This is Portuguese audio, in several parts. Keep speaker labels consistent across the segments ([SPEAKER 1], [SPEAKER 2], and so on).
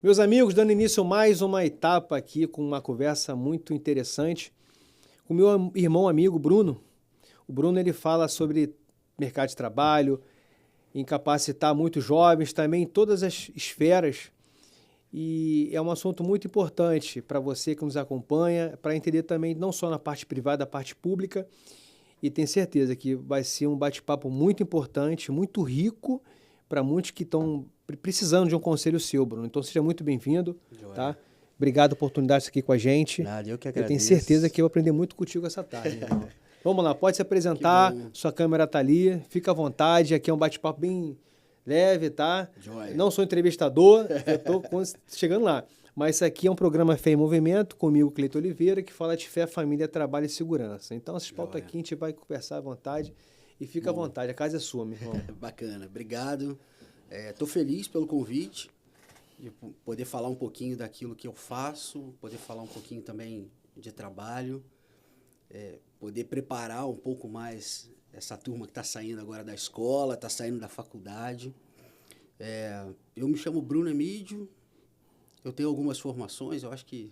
[SPEAKER 1] Meus amigos, dando início a mais uma etapa aqui com uma conversa muito interessante com meu irmão amigo Bruno. O Bruno ele fala sobre mercado de trabalho, em capacitar muitos jovens, também em todas as esferas. E é um assunto muito importante para você que nos acompanha, para entender também não só na parte privada, a parte pública. E tenho certeza que vai ser um bate-papo muito importante, muito rico para muitos que estão precisando de um conselho seu, Bruno. Então seja muito bem-vindo, tá?
[SPEAKER 2] Joia.
[SPEAKER 1] Obrigado por oportunidade de estar aqui com a gente.
[SPEAKER 2] Nada, eu que
[SPEAKER 1] Eu tenho certeza
[SPEAKER 2] agradeço.
[SPEAKER 1] que eu vou aprender muito contigo essa tarde, irmão. Vamos lá, pode se
[SPEAKER 2] Que
[SPEAKER 1] apresentar,
[SPEAKER 2] bom.
[SPEAKER 1] sua câmera tá ali, fica à vontade, aqui é um bate-papo bem leve, tá?
[SPEAKER 2] Joia.
[SPEAKER 1] Não sou entrevistador, eu tô chegando lá. Mas isso aqui é um programa Fé em Movimento, comigo, Cleiton Oliveira, que fala de fé, família, trabalho e segurança. Então, essas pautas
[SPEAKER 2] Joia.
[SPEAKER 1] aqui a gente vai conversar à vontade e fica à
[SPEAKER 2] Bom.
[SPEAKER 1] vontade. A casa é sua, meu irmão.
[SPEAKER 2] Bacana, obrigado. Estou feliz pelo convite, de poder falar um pouquinho daquilo que eu faço, poder falar um pouquinho também de trabalho, poder preparar um pouco mais essa turma que está saindo agora da escola, está saindo da faculdade. Eu me chamo Bruno Emídio, eu tenho algumas formações, eu acho que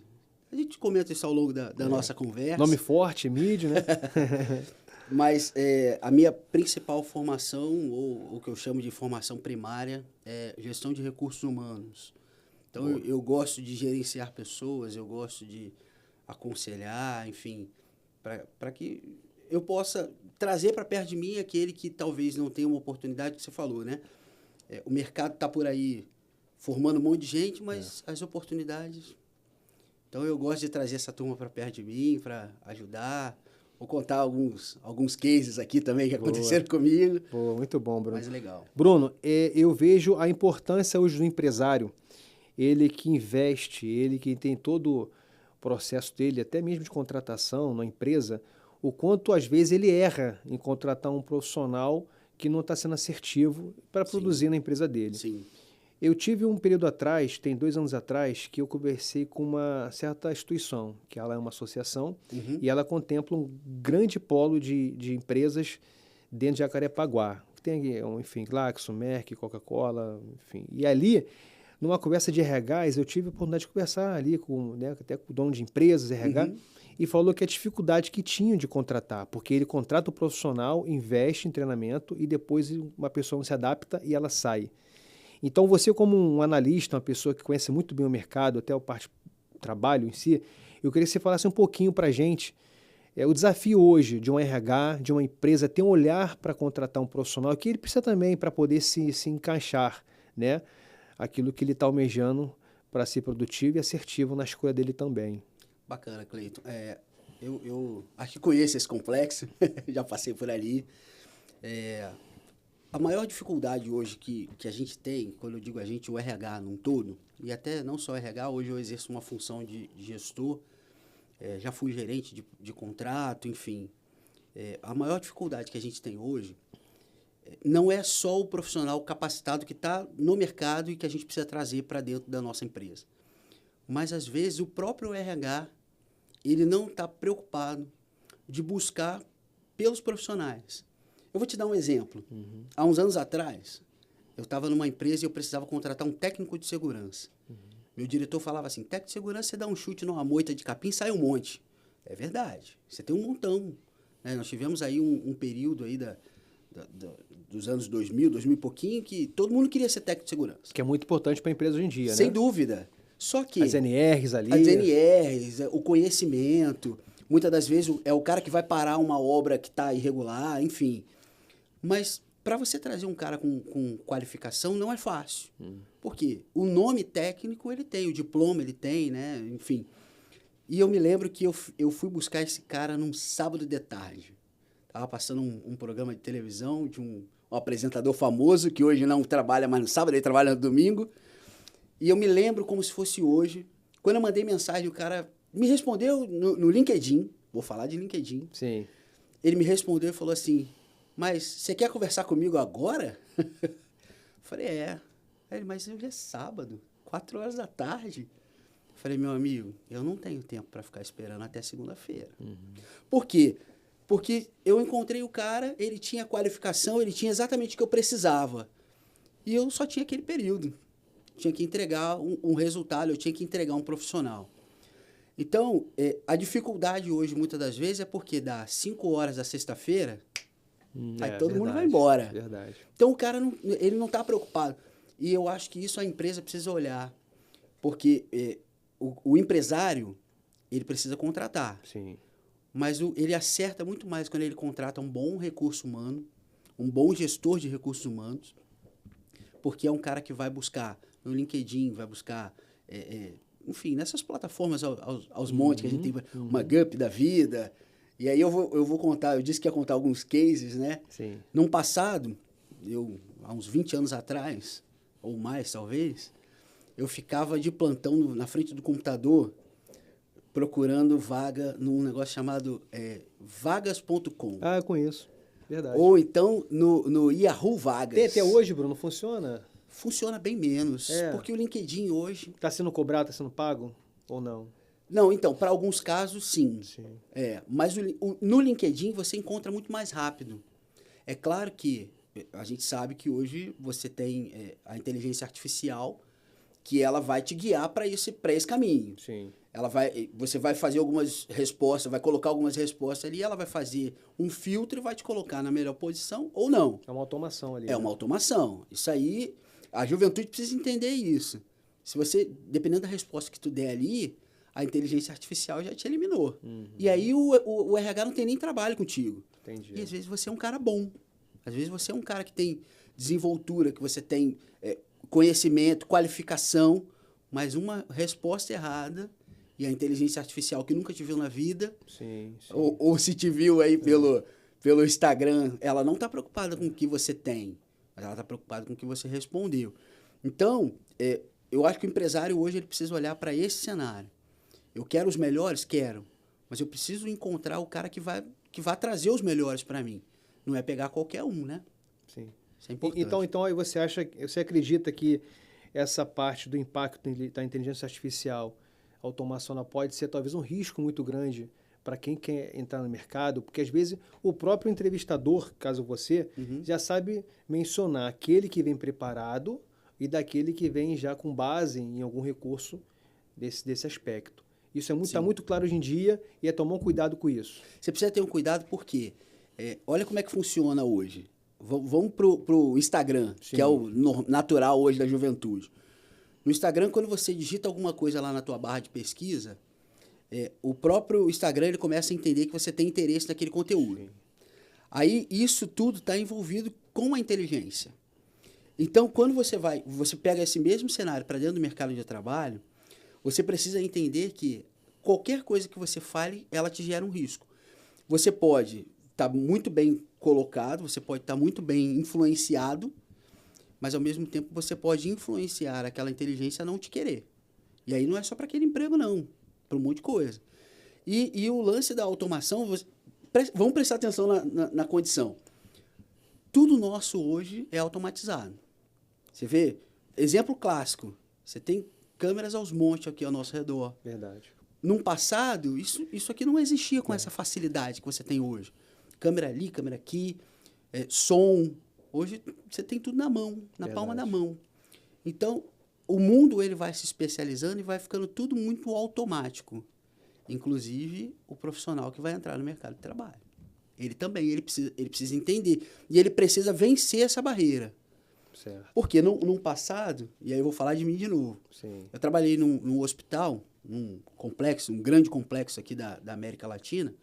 [SPEAKER 2] a gente comenta isso ao longo da nossa conversa.
[SPEAKER 1] Nome forte, mídia, né?
[SPEAKER 2] Mas a minha principal formação, ou o que eu chamo de formação primária, é gestão de recursos humanos. Então, eu gosto de gerenciar pessoas, eu gosto de aconselhar, enfim, para que eu possa trazer para perto de mim aquele que talvez não tenha uma oportunidade que você falou, né? O mercado está por aí formando um monte de gente, mas as oportunidades... Então, eu gosto de trazer essa turma para perto de mim, para ajudar. Vou contar alguns cases aqui também que aconteceram comigo.
[SPEAKER 1] Pô, muito bom, Bruno.
[SPEAKER 2] Mas é legal.
[SPEAKER 1] Bruno, eu vejo a importância hoje do empresário, ele que investe, ele que tem todo o processo dele, até mesmo de contratação na empresa, o quanto às vezes ele erra em contratar um profissional que não está sendo assertivo para produzir na empresa dele.
[SPEAKER 2] Sim.
[SPEAKER 1] Eu tive um período atrás, tem 2 anos atrás, que eu conversei com uma certa instituição, que ela é uma associação, e ela contempla um grande polo de empresas dentro de Jacarepaguá. Tem, enfim, Glaxo, Merck, Coca-Cola, enfim. E ali, numa conversa de RHs, eu tive a oportunidade de conversar ali com, né, até com o dono de empresas, RH, e falou que a dificuldade que tinham de contratar, porque ele contrata o profissional, investe em treinamento e depois uma pessoa não se adapta e ela sai. Então, você como um analista, uma pessoa que conhece muito bem o mercado, até o parte do trabalho em si, eu queria que você falasse um pouquinho para a gente o desafio hoje de um RH, de uma empresa, ter um olhar para contratar um profissional, que ele precisa também para poder se encaixar, né? Aquilo que ele está almejando para ser produtivo e assertivo na escolha dele também.
[SPEAKER 2] Bacana, Cleiton. Eu acho que conheço esse complexo, já passei por ali. A maior dificuldade hoje que a gente tem, quando eu digo a gente, o RH num todo, e até não só RH, hoje eu exerço uma função de gestor, já fui gerente de contrato, enfim. A maior dificuldade que a gente tem hoje não é só o profissional capacitado que está no mercado e que a gente precisa trazer para dentro da nossa empresa. Mas, às vezes, o próprio RH, ele não está preocupado de buscar pelos profissionais. Eu vou te dar um exemplo. Há uns anos atrás, eu estava numa empresa e eu precisava contratar um técnico de segurança. Meu diretor falava assim, técnico de segurança, você dá um chute numa moita de capim, sai um monte. É verdade, você tem um montão. Nós tivemos aí um período aí dos anos 2000, 2000 e pouquinho, que todo mundo queria ser técnico de segurança.
[SPEAKER 1] Que é muito importante para a empresa hoje em dia,
[SPEAKER 2] Sem
[SPEAKER 1] né?
[SPEAKER 2] dúvida. Só que...
[SPEAKER 1] As NRs ali.
[SPEAKER 2] As NRs, o conhecimento, muitas das vezes é o cara que vai parar uma obra que está irregular, enfim. Mas para você trazer um cara com qualificação não é fácil. Por quê? O nome técnico ele tem, o diploma ele tem, né? Enfim. E eu me lembro que eu fui buscar esse cara num sábado de tarde. Estava passando um programa de televisão de um apresentador famoso, que hoje não trabalha mais no sábado, ele trabalha no domingo. E eu me lembro como se fosse hoje. Quando eu mandei mensagem, o cara me respondeu no LinkedIn. Vou falar de LinkedIn.
[SPEAKER 1] Sim.
[SPEAKER 2] Ele me respondeu e falou assim, mas você quer conversar comigo agora? Eu falei, é. Aí ele, mas hoje é sábado, 4 horas da tarde. Eu falei, meu amigo, eu não tenho tempo para ficar esperando até segunda-feira. Por quê? Porque eu encontrei o cara, ele tinha qualificação, ele tinha exatamente o que eu precisava. E eu só tinha aquele período. tinha que entregar um resultado, eu tinha que entregar um profissional. Então, a dificuldade hoje, muitas das vezes, é porque dá 5 horas da sexta-feira, aí todo mundo vai embora.
[SPEAKER 1] Verdade.
[SPEAKER 2] Então, o cara ele não está preocupado. E eu acho que isso a empresa precisa olhar. Porque o empresário, ele precisa contratar.
[SPEAKER 1] Sim.
[SPEAKER 2] Mas ele acerta muito mais quando ele contrata um bom recurso humano, um bom gestor de recursos humanos, porque é um cara que vai buscar no LinkedIn, vai buscar, enfim, nessas plataformas aos montes que a gente tem, uma Gup da vida. E aí eu vou contar, eu disse que ia contar alguns cases, né?
[SPEAKER 1] Sim.
[SPEAKER 2] Num passado, há uns 20 anos atrás, ou mais talvez, eu ficava de plantão na frente do computador procurando vaga num negócio chamado vagas.com.
[SPEAKER 1] Ah, eu conheço. Verdade.
[SPEAKER 2] Ou então no Yahoo Vagas.
[SPEAKER 1] Tem até hoje, Bruno? Funciona?
[SPEAKER 2] Funciona bem menos. Porque o LinkedIn hoje...
[SPEAKER 1] Está sendo cobrado, está sendo pago ou não?
[SPEAKER 2] Não, então, para alguns casos, sim.
[SPEAKER 1] Sim.
[SPEAKER 2] Mas no LinkedIn você encontra muito mais rápido. É claro que a gente sabe que hoje você tem a inteligência artificial que ela vai te guiar para esse caminho.
[SPEAKER 1] Sim.
[SPEAKER 2] Você vai fazer algumas respostas, vai colocar algumas respostas ali, ela vai fazer um filtro e vai te colocar na melhor posição ou não.
[SPEAKER 1] É uma automação ali.
[SPEAKER 2] É uma automação. Isso aí, a juventude precisa entender isso. Se você, dependendo da resposta que tu der ali, a inteligência artificial já te eliminou. E aí o RH não tem nem trabalho contigo.
[SPEAKER 1] Entendi.
[SPEAKER 2] E às vezes você é um cara bom. Às vezes você é um cara que tem desenvoltura, que você tem conhecimento, qualificação, mas uma resposta errada e a inteligência artificial que nunca te viu na vida,
[SPEAKER 1] sim.
[SPEAKER 2] Ou se te viu aí pelo Instagram, ela não está preocupada com o que você tem, mas ela está preocupada com o que você respondeu. Então, eu acho que o empresário hoje ele precisa olhar para esse cenário. Eu quero os melhores? Quero. Mas eu preciso encontrar o cara que vai trazer os melhores para mim. Não é pegar qualquer um, né?
[SPEAKER 1] Sim.
[SPEAKER 2] Isso é importante.
[SPEAKER 1] Então aí você acredita que essa parte do impacto da inteligência artificial, automação, ela pode ser talvez um risco muito grande para quem quer entrar no mercado? Porque às vezes o próprio entrevistador, caso você, já sabe mencionar aquele que vem preparado e daquele que vem já com base em algum recurso desse aspecto. Isso está muito claro hoje em dia e tomar um cuidado com isso.
[SPEAKER 2] Você precisa ter um cuidado porque olha como é que funciona hoje. Vamos pro Instagram, Sim. que é o natural hoje da juventude. No Instagram, quando você digita alguma coisa lá na tua barra de pesquisa, o próprio Instagram ele começa a entender que você tem interesse naquele conteúdo. Sim. Aí, isso tudo está envolvido com a inteligência. Então, quando você pega esse mesmo cenário para dentro do mercado de trabalho, você precisa entender que qualquer coisa que você fale, ela te gera um risco. Você pode estar muito bem colocado, você pode estar muito bem influenciado, mas ao mesmo tempo você pode influenciar aquela inteligência a não te querer. E aí não é só para aquele emprego, não. Para um monte de coisa. E o lance da automação, vamos prestar atenção na condição. Tudo nosso hoje é automatizado. Você vê, exemplo clássico, você tem câmeras aos montes aqui ao nosso redor.
[SPEAKER 1] Verdade.
[SPEAKER 2] Num passado, isso aqui não existia com essa facilidade que você tem hoje. Câmera ali, câmera aqui, som. Hoje você tem tudo na mão, na palma da mão. Então, o mundo ele vai se especializando e vai ficando tudo muito automático. Inclusive, o profissional que vai entrar no mercado de trabalho. Ele também, ele precisa entender. E ele precisa vencer essa barreira.
[SPEAKER 1] Certo.
[SPEAKER 2] Porque num passado, e aí eu vou falar de mim de novo.
[SPEAKER 1] Sim.
[SPEAKER 2] Eu trabalhei num hospital, um grande complexo aqui da América Latina,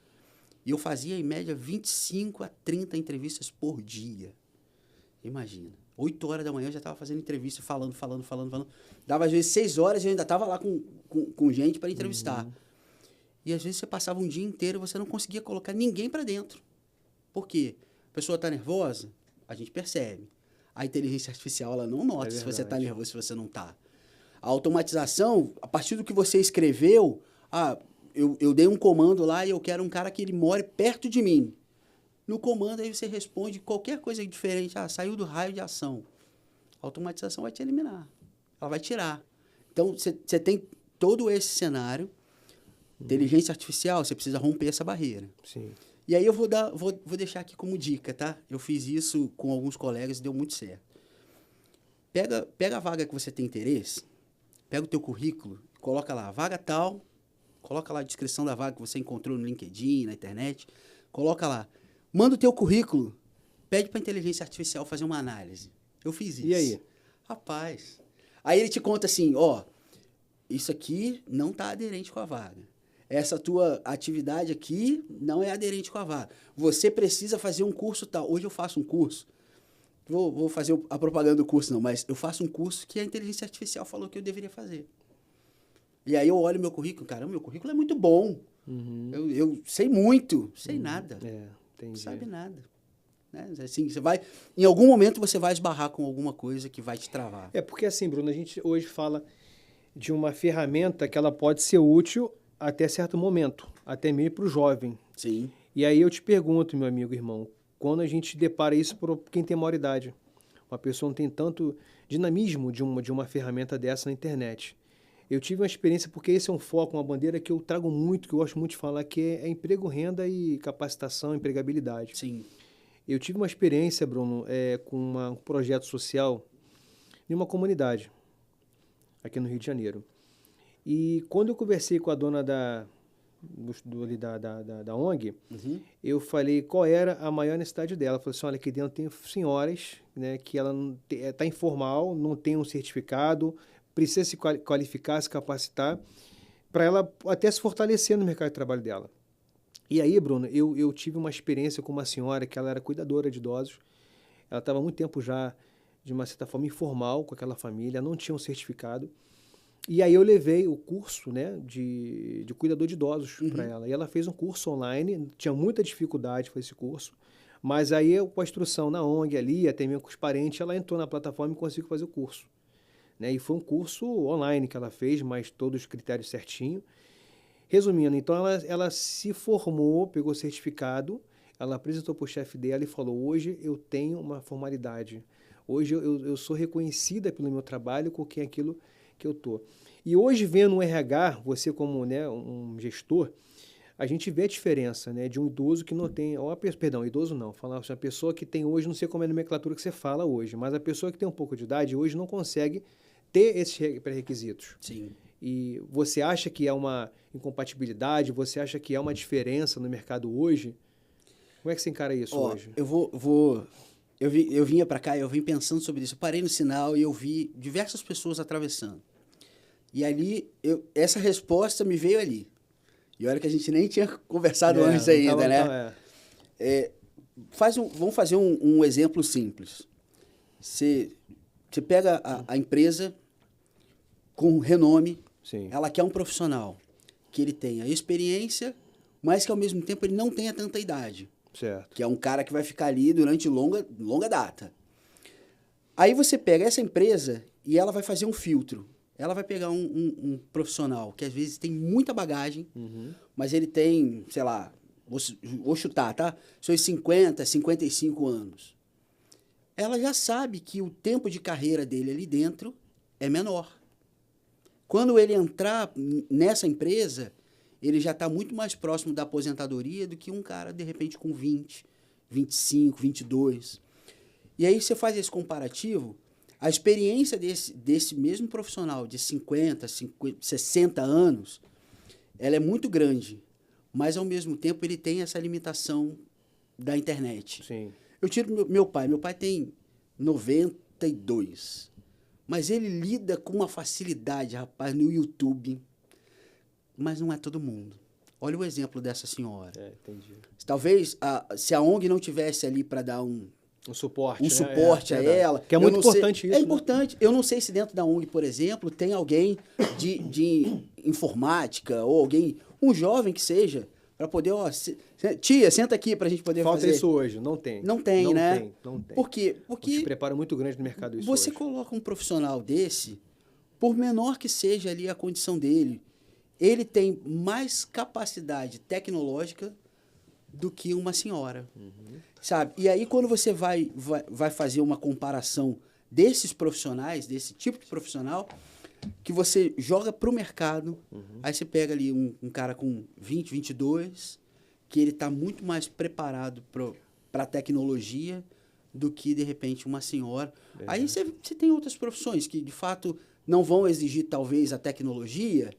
[SPEAKER 2] e eu fazia, em média, 25 a 30 entrevistas por dia. Imagina. 8 horas da manhã eu já estava fazendo entrevista, falando. Dava, às vezes, 6 horas e eu ainda estava lá com gente para entrevistar. E, às vezes, você passava um dia inteiro e você não conseguia colocar ninguém para dentro. Por quê? A pessoa está nervosa, a gente percebe. A inteligência artificial ela não nota se você está nervoso, se você não está. A automatização, a partir do que você escreveu, eu dei um comando lá e eu quero um cara que ele more perto de mim. No comando, aí você responde qualquer coisa diferente. Saiu do raio de ação. A automatização vai te eliminar. Ela vai tirar. Então, você tem todo esse cenário. Inteligência artificial, você precisa romper essa barreira.
[SPEAKER 1] Sim.
[SPEAKER 2] E aí eu vou deixar aqui como dica, tá? Eu fiz isso com alguns colegas e deu muito certo. Pega a vaga que você tem interesse, pega o teu currículo, coloca lá, vaga tal, coloca lá a descrição da vaga que você encontrou no LinkedIn, na internet, coloca lá, manda o teu currículo, pede para a inteligência artificial fazer uma análise. Eu fiz isso.
[SPEAKER 1] E aí?
[SPEAKER 2] Rapaz. Aí ele te conta assim, ó, isso aqui não está aderente com a vaga. Essa tua atividade aqui não é aderente com a vaga. Você precisa fazer um curso tal. Hoje eu faço um curso. Vou fazer a propaganda do curso, não, mas eu faço um curso que a inteligência artificial falou que eu deveria fazer. E aí eu olho meu currículo, caramba, meu currículo é muito bom.
[SPEAKER 1] Uhum.
[SPEAKER 2] Eu sei muito, sei nada.
[SPEAKER 1] Entendi.
[SPEAKER 2] Não sabe nada. Né? Assim, em algum momento você vai esbarrar com alguma coisa que vai te travar.
[SPEAKER 1] Porque assim, Bruno, a gente hoje fala de uma ferramenta que ela pode ser útil até certo momento, até mesmo para o jovem.
[SPEAKER 2] Sim.
[SPEAKER 1] E aí eu te pergunto, meu amigo, irmão, quando a gente depara isso para quem tem maior idade, uma pessoa não tem tanto dinamismo de uma ferramenta dessa na internet. Eu tive uma experiência, porque esse é um foco, uma bandeira que eu trago muito, que eu gosto muito de falar, que é emprego, renda e capacitação, empregabilidade.
[SPEAKER 2] Sim.
[SPEAKER 1] Eu tive uma experiência, Bruno, com um projeto social em uma comunidade, aqui no Rio de Janeiro. E quando eu conversei com a dona da ONG,
[SPEAKER 2] Uhum.
[SPEAKER 1] eu falei qual era a maior necessidade dela. Ela falou assim, olha, aqui dentro tem senhoras, né, que ela está informal, não tem um certificado, precisa se qualificar, se capacitar, para ela até se fortalecer no mercado de trabalho dela. E aí, Bruno, eu tive uma experiência com uma senhora que ela era cuidadora de idosos, ela estava há muito tempo já, de uma certa forma, informal com aquela família, não tinha um certificado. E aí eu levei o curso, né, de cuidador de idosos para ela. E ela fez um curso online, tinha muita dificuldade com esse curso, mas aí com a instrução na ONG ali, até mesmo com os parentes, ela entrou na plataforma e conseguiu fazer o curso. Né? E foi um curso online que ela fez, mas todos os critérios certinho. Resumindo, então ela se formou, pegou o certificado, ela apresentou para o chefe dela e falou, hoje eu tenho uma formalidade, hoje eu sou reconhecida pelo meu trabalho com aquilo que eu estou. E hoje, vendo um RH, você como, né, um gestor, a gente vê a diferença, né, de um idoso que não tem, idoso não, falar assim, uma pessoa que tem hoje, não sei como é a nomenclatura que você fala hoje, mas a pessoa que tem um pouco de idade hoje não consegue ter esses pré-requisitos.
[SPEAKER 2] Sim.
[SPEAKER 1] E você acha que é uma incompatibilidade, você acha que é uma diferença no mercado hoje? Como é que você encara isso hoje?
[SPEAKER 2] Eu vinha para cá, eu vim pensando sobre isso. Eu parei no sinal e eu vi diversas pessoas atravessando. E ali, essa resposta me veio ali. E olha que a gente nem tinha conversado antes ainda, né? Vamos fazer um exemplo simples. Você pega a empresa com renome,
[SPEAKER 1] Sim.
[SPEAKER 2] Ela quer um profissional que ele tenha experiência, mas que ao mesmo tempo ele não tenha tanta idade.
[SPEAKER 1] Certo.
[SPEAKER 2] Que é um cara que vai ficar ali durante longa data. Aí você pega essa empresa e ela vai fazer um filtro. Ela vai pegar um profissional que às vezes tem muita bagagem, mas ele tem, sei lá, vou chutar, tá? Seus 50, 55 anos. Ela já sabe que o tempo de carreira dele ali dentro é menor. Quando ele entrar nessa empresa, ele já está muito mais próximo da aposentadoria do que um cara, de repente, com 20, 25, 22. E aí você faz esse comparativo, a experiência desse mesmo profissional de 50, 60 anos, ela é muito grande, mas, ao mesmo tempo, ele tem essa limitação da internet.
[SPEAKER 1] Sim.
[SPEAKER 2] Eu tiro meu pai tem 92, mas ele lida com uma facilidade, rapaz, no YouTube, mas não é todo mundo. Olha o exemplo dessa senhora.
[SPEAKER 1] Entendi.
[SPEAKER 2] Talvez, se a ONG não tivesse ali para dar um
[SPEAKER 1] suporte,
[SPEAKER 2] suporte a ela...
[SPEAKER 1] Que é muito importante isso.
[SPEAKER 2] É importante. Né? Eu não sei se dentro da ONG, por exemplo, tem alguém de informática ou alguém, um jovem que seja, para poder... tia, senta aqui para a gente poder fazer...
[SPEAKER 1] Falta isso hoje. Não tem.
[SPEAKER 2] Não tem, né?
[SPEAKER 1] Não tem.
[SPEAKER 2] Por quê? Porque...
[SPEAKER 1] Um preparo muito grande no mercado isso
[SPEAKER 2] Você
[SPEAKER 1] hoje.
[SPEAKER 2] coloca um profissional desse, por menor que seja ali a condição dele, ele tem mais capacidade tecnológica do que uma senhora, sabe? E aí, quando você vai fazer uma comparação desses profissionais, desse tipo de profissional, que você joga para o mercado, aí você pega ali um cara com 20, 22, que ele está muito mais preparado para a tecnologia do que, de repente, uma senhora. Aí você tem outras profissões que, de fato, não vão exigir, talvez, a tecnologia,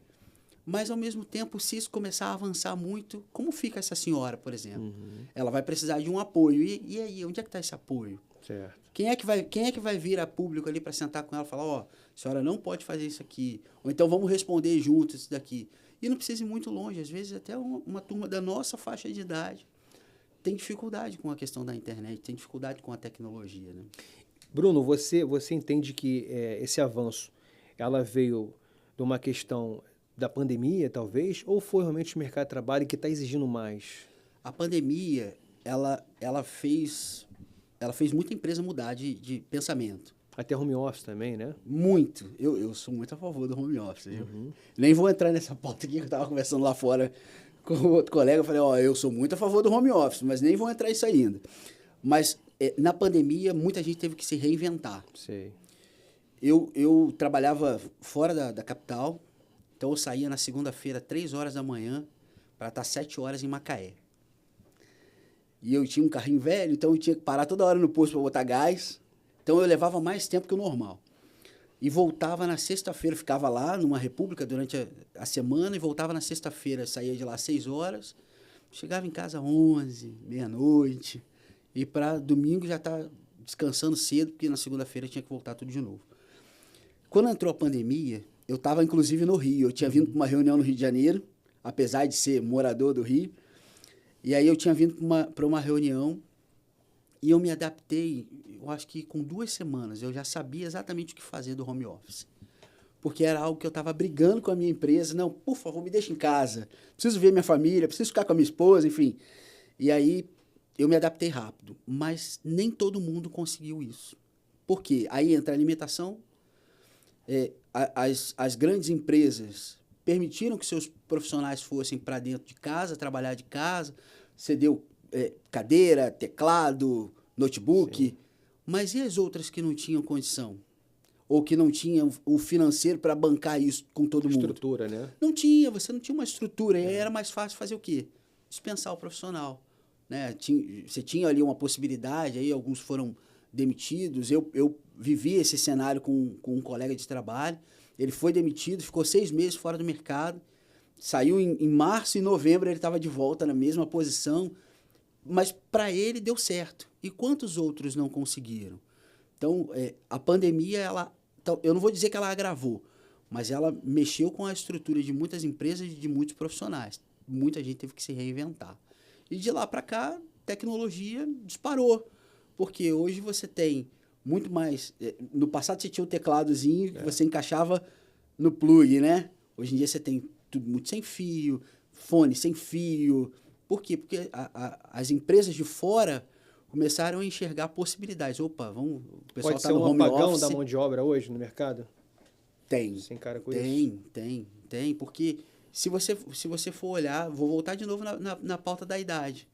[SPEAKER 2] mas, ao mesmo tempo, se isso começar a avançar muito, como fica essa senhora, por exemplo? Ela vai precisar de um apoio. E aí, onde é que está esse apoio?
[SPEAKER 1] Certo.
[SPEAKER 2] Quem é que vai vir a público ali para sentar com ela e falar, ó, a senhora não pode fazer isso aqui, ou então vamos responder juntos isso daqui. E não precisa ir muito longe, às vezes até uma turma da nossa faixa de idade tem dificuldade com a questão da internet, tem dificuldade com a tecnologia, né?
[SPEAKER 1] Bruno, você entende que esse avanço, ela veio de uma questão da pandemia, talvez, ou foi realmente o mercado de trabalho que está exigindo mais?
[SPEAKER 2] A pandemia, ela fez muita empresa mudar de pensamento.
[SPEAKER 1] Até home office também, né?
[SPEAKER 2] Muito. Eu sou muito a favor do home office. Nem vou entrar nessa pauta aqui que eu estava conversando lá fora com outro colega. Eu falei, eu sou muito a favor do home office, mas nem vou entrar nisso ainda. Mas na pandemia, muita gente teve que se reinventar.
[SPEAKER 1] Sei.
[SPEAKER 2] Eu trabalhava fora da capital, então eu saía na segunda-feira, 3 horas da manhã, para estar 7 horas em Macaé. E eu tinha um carrinho velho, então eu tinha que parar toda hora no posto para botar gás. Então eu levava mais tempo que o normal. E voltava na sexta-feira, ficava lá numa república durante a semana e voltava na sexta-feira, saía de lá às 6 horas, chegava em casa às 11, meia-noite, e para domingo já estar descansando cedo, porque na segunda-feira tinha que voltar tudo de novo. Quando entrou a pandemia, eu estava inclusive no Rio, eu tinha vindo para uma reunião no Rio de Janeiro, apesar de ser morador do Rio, e aí eu tinha vindo para uma reunião e eu me adaptei, eu acho que com 2 semanas eu já sabia exatamente o que fazer do home office. Porque era algo que eu estava brigando com a minha empresa. Não, por favor, me deixa em casa. Preciso ver minha família, preciso ficar com a minha esposa, enfim. E aí eu me adaptei rápido. Mas nem todo mundo conseguiu isso. Por quê? Aí entra a alimentação. As grandes empresas permitiram que seus profissionais fossem para dentro de casa, trabalhar de casa. Você deu cadeira, teclado, notebook. Sim. Mas e as outras que não tinham condição? Ou que não tinham o financeiro para bancar isso com todo mundo?
[SPEAKER 1] Estrutura, né?
[SPEAKER 2] Não tinha, você não tinha uma estrutura. E aí era mais fácil fazer o quê? Dispensar o profissional. Né? Você tinha ali uma possibilidade, aí alguns foram demitidos. Eu vivi esse cenário com um colega de trabalho. Ele foi demitido, ficou 6 meses fora do mercado. Saiu em março e novembro, ele estava de volta na mesma posição. Mas para ele deu certo. E quantos outros não conseguiram? Então, a pandemia, eu não vou dizer que ela agravou, mas ela mexeu com a estrutura de muitas empresas e de muitos profissionais. Muita gente teve que se reinventar. E de lá para cá, tecnologia disparou. Porque hoje você tem muito mais... No passado você tinha um tecladozinho que você encaixava no plug, né? Hoje em dia você tem tudo muito sem fio, fone sem fio. Por quê? Porque as empresas de fora começaram a enxergar possibilidades. Opa, o pessoal está no home office.
[SPEAKER 1] Pode ser um apagão da mão de obra hoje no mercado?
[SPEAKER 2] Tem.
[SPEAKER 1] Sem cara com isso?
[SPEAKER 2] Tem. Porque se você for olhar, vou voltar de novo na pauta da idade.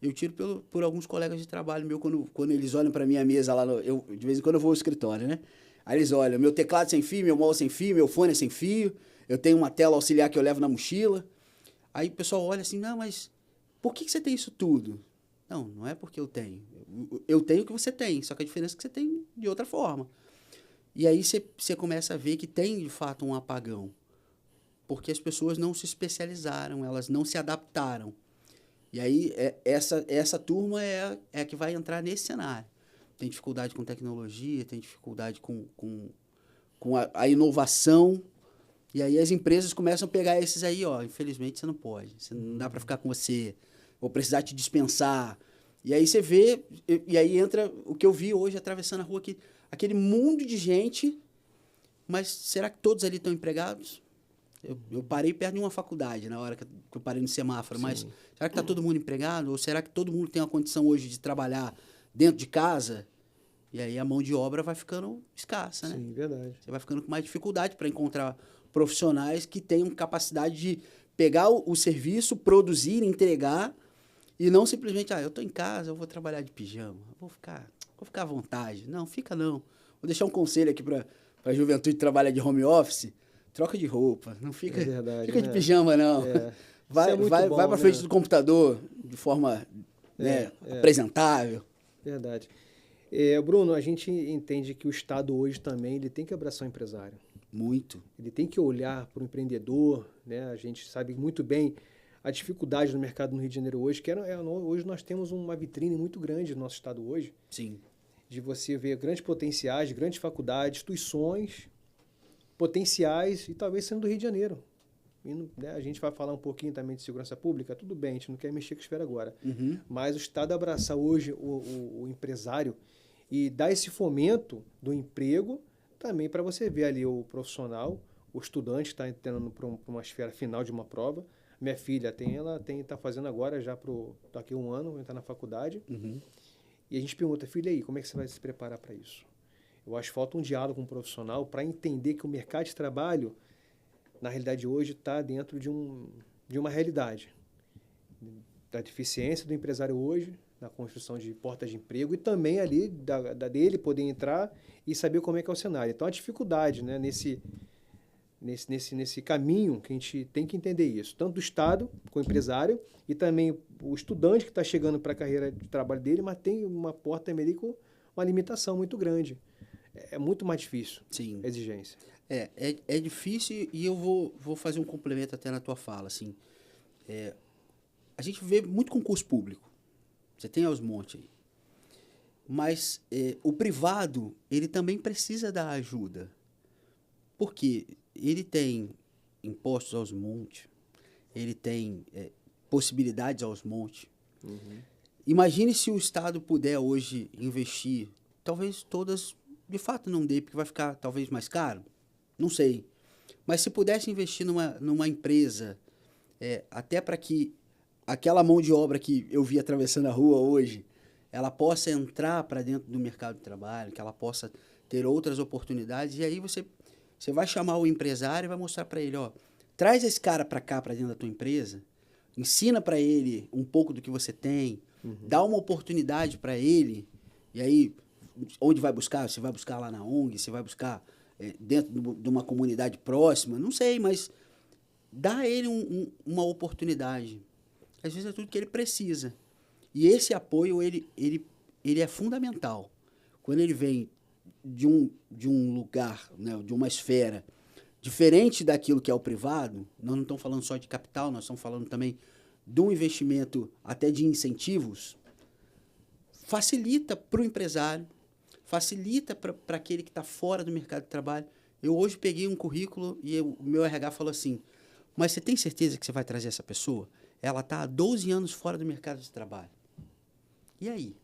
[SPEAKER 2] Eu tiro por alguns colegas de trabalho meu, quando eles olham para minha mesa lá, de vez em quando eu vou ao escritório, né? Aí eles olham, meu teclado sem fio, meu mouse sem fio, meu fone sem fio, eu tenho uma tela auxiliar que eu levo na mochila. Aí o pessoal olha assim, não, mas por que você tem isso tudo? Não é porque eu tenho. Eu tenho o que você tem, só que a diferença é que você tem de outra forma. E aí você começa a ver que tem, de fato, um apagão. Porque as pessoas não se especializaram, elas não se adaptaram. E aí essa turma é a que vai entrar nesse cenário. Tem dificuldade com tecnologia, tem dificuldade com a inovação. E aí as empresas começam a pegar esses aí, infelizmente você não pode. Não dá para ficar com você. Vou precisar te dispensar. E aí você vê, e aí entra o que eu vi hoje atravessando a rua aqui, aquele mundo de gente, mas será que todos ali estão empregados? Eu parei perto de uma faculdade na hora que eu parei no semáforo, mas será que está todo mundo empregado? Ou será que todo mundo tem a condição hoje de trabalhar dentro de casa? E aí a mão de obra vai ficando escassa, né?
[SPEAKER 1] Sim, verdade.
[SPEAKER 2] Você vai ficando com mais dificuldade para encontrar profissionais que tenham capacidade de pegar o serviço, produzir, entregar, e não simplesmente, eu estou em casa, eu vou trabalhar de pijama, vou ficar à vontade. Não, fica não. Vou deixar um conselho aqui para a juventude que trabalha de home office, troca de roupa, não fica, fica de pijama, não. Vai para frente do computador de forma apresentável.
[SPEAKER 1] Verdade. Bruno, a gente entende que o Estado hoje também ele tem que abraçar o empresário.
[SPEAKER 2] Muito.
[SPEAKER 1] Ele tem que olhar para o empreendedor, né? A gente sabe muito bem a dificuldade do mercado no Rio de Janeiro hoje, hoje nós temos uma vitrine muito grande no nosso estado hoje.
[SPEAKER 2] Sim.
[SPEAKER 1] De você ver grandes potenciais, grandes faculdades, instituições potenciais e talvez sendo do Rio de Janeiro. E, né, a gente vai falar um pouquinho também de segurança pública, tudo bem, a gente não quer mexer com a esfera agora.
[SPEAKER 2] Uhum.
[SPEAKER 1] Mas o Estado abraçar hoje o empresário e dar esse fomento do emprego também para você ver ali o profissional, o estudante que está entrando para uma esfera final de uma prova. Minha filha está fazendo agora já daqui a um ano, vai entrar na faculdade.
[SPEAKER 2] Uhum.
[SPEAKER 1] E a gente pergunta, filha, aí, como é que você vai se preparar para isso? Eu acho que falta um diálogo com o profissional para entender que o mercado de trabalho, na realidade hoje, está dentro de uma realidade. Da deficiência do empresário hoje, na construção de portas de emprego e também ali dele poder entrar e saber como é que é o cenário. Então, a dificuldade, né, nesse caminho que a gente tem que entender isso, tanto do Estado com o empresário e também o estudante que está chegando para a carreira de trabalho dele, mas tem uma porta também com uma limitação muito grande. É muito mais difícil.
[SPEAKER 2] Sim.
[SPEAKER 1] A exigência.
[SPEAKER 2] É difícil e eu vou fazer um complemento até na tua fala. Assim, a gente vê muito concurso público. Você tem aos montes aí. Mas o privado, ele também precisa da ajuda. Por quê? Ele tem impostos aos montes, ele tem possibilidades aos montes.
[SPEAKER 1] Uhum.
[SPEAKER 2] Imagine se o Estado puder hoje investir, talvez todas, de fato não dê, porque vai ficar talvez mais caro, não sei. Mas se pudesse investir numa empresa, até para que aquela mão de obra que eu vi atravessando a rua hoje, ela possa entrar para dentro do mercado de trabalho, que ela possa ter outras oportunidades, e aí você vai chamar o empresário e vai mostrar para ele, ó, traz esse cara para cá, para dentro da tua empresa, ensina para ele um pouco do que você tem, dá uma oportunidade para ele, e aí, onde vai buscar? Você vai buscar lá na ONG, você vai buscar dentro de uma comunidade próxima, não sei, mas dá a ele uma oportunidade. Às vezes é tudo que ele precisa. E esse apoio, ele é fundamental. Quando ele vem de um lugar, né, de uma esfera diferente daquilo que é o privado, nós não estamos falando só de capital, nós estamos falando também de um investimento até de incentivos, facilita para o empresário, facilita para aquele que está fora do mercado de trabalho. Eu hoje peguei um currículo e o meu RH falou assim, mas você tem certeza que você vai trazer essa pessoa? Ela está há 12 anos fora do mercado de trabalho. E aí?